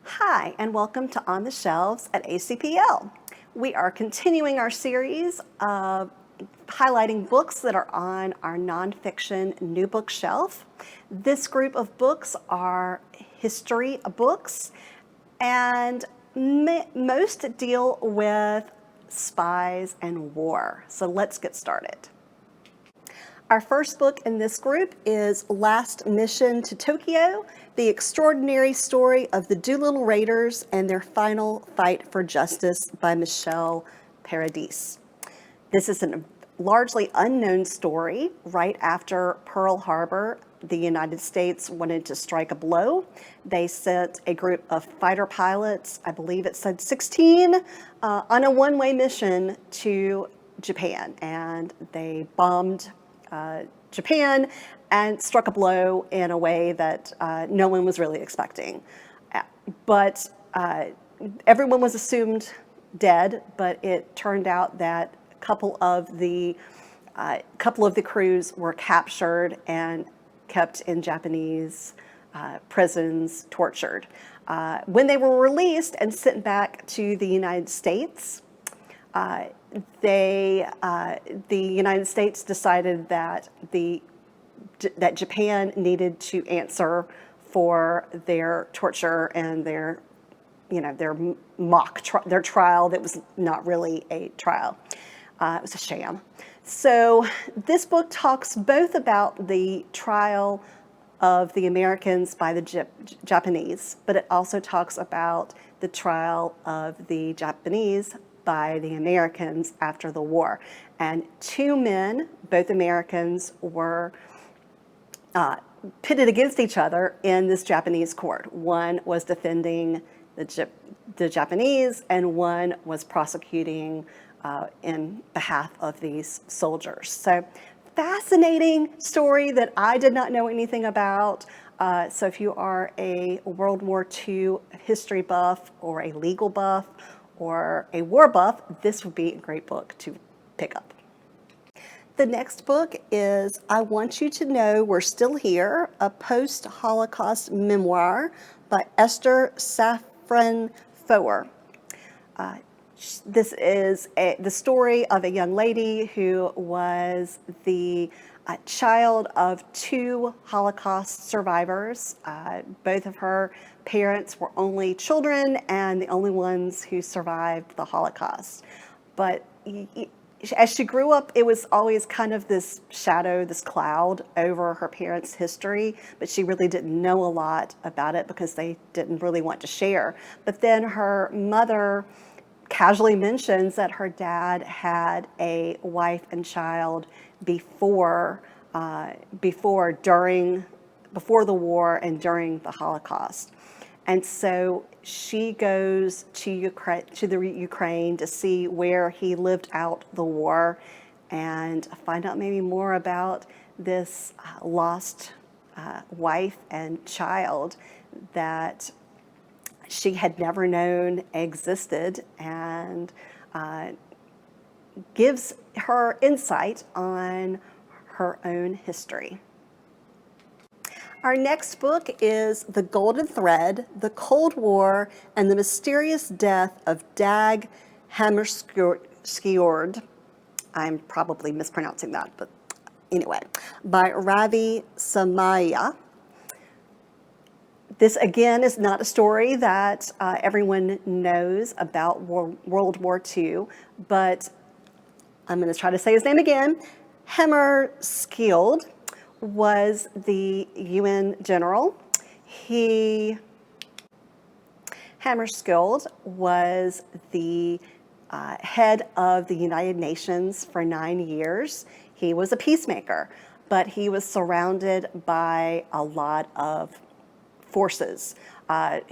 Hi, and welcome to On the Shelves at ACPL. We are continuing our series of highlighting books that are on our nonfiction new book shelf. This group of books are history books, and most deal with spies and war. So let's get started. Our first book in this group is Last Mission to Tokyo, the extraordinary story of the Doolittle Raiders and their final fight for justice by Michel Paradis. This is a largely unknown story. Right after Pearl Harbor, the United States wanted to strike a blow. They sent a group of fighter pilots, I believe it said 16, on a one-way mission to Japan, and they bombed Japan and struck a blow in a way that no one was really expecting. But everyone was assumed dead, but it turned out that a couple of the crews were captured and kept in Japanese prisons, tortured. When they were released and sent back to the United States, the United States decided that that Japan needed to answer for their torture and their trial that was not really a trial. It was a sham. So this book talks both about the trial of the Americans by the Japanese, but it also talks about the trial of the Japanese by the Americans after the war. And two men, both Americans, were pitted against each other in this Japanese court. One was defending the Japanese, and one was prosecuting in behalf of these soldiers. So fascinating story that I did not know anything about. So if you are a World War II history buff or a legal buff or a war buff, this would be a great book to pick up. The next book is I Want You to Know We're Still Here, a post-Holocaust memoir by Esther Safran Foer. This is the story of a young lady who was the child of two Holocaust survivors. Both of her parents were only children and the only ones who survived the Holocaust. But as she grew up, it was always kind of this shadow, this cloud over her parents' history, but she really didn't know a lot about it because they didn't really want to share. But then her mother casually mentions that her dad had a wife and child before the war and during the Holocaust. And so she goes to Ukraine to see where he lived out the war and find out maybe more about this lost wife and child that she had never known existed, and gives her insight on her own history. Our next book is The Golden Thread, The Cold War, and the Mysterious Death of Dag Hammarskjöld. I'm probably mispronouncing that, but anyway, by Ravi Somaiya. This, again, is not a story that everyone knows about World War II, but I'm going to try to say his name again. Hammarskjöld was the UN general. Hammarskjöld was the head of the United Nations for 9 years. He was a peacemaker, but he was surrounded by a lot of forces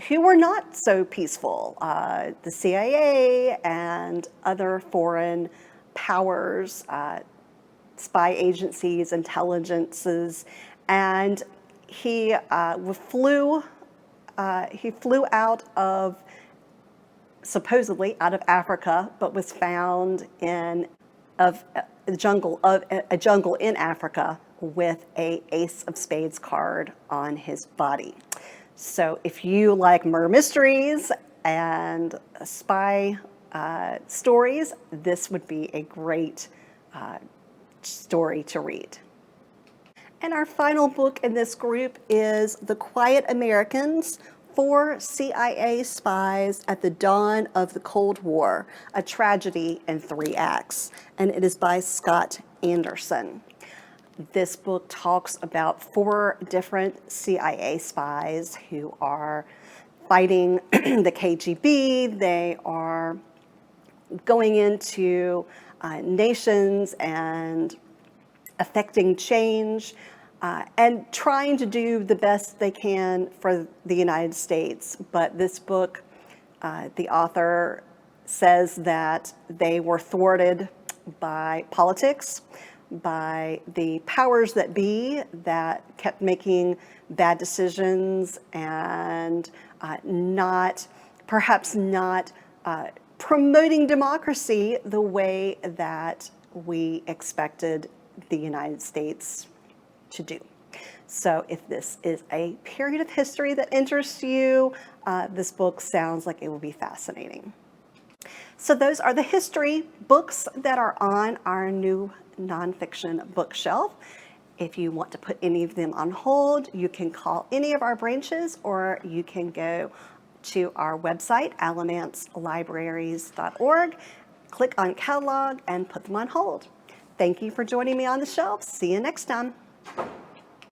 who were not so peaceful. The CIA and other foreign powers, spy agencies, intelligences, and he flew supposedly out of Africa, but was found in a jungle in Africa with a Ace of Spades card on his body. So if you like murder mysteries and spy stories, this would be a great story to read. And our final book in this group is The Quiet Americans, Four CIA Spies at the Dawn of the Cold War, A Tragedy in Three Acts. And it is by Scott Anderson. This book talks about four different CIA spies who are fighting the KGB. They are going into nations and affecting change and trying to do the best they can for the United States. But this book, the author says that they were thwarted by politics, by the powers that be that kept making bad decisions and perhaps not promoting democracy the way that we expected the United States to do. So if this is a period of history that interests you, this book sounds like it will be fascinating. So those are the history books that are on our new nonfiction bookshelf. If you want to put any of them on hold, you can call any of our branches, or you can go to our website, alamancelibraries.org, click on catalog and put them on hold. Thank you for joining me on the shelf. See you next time.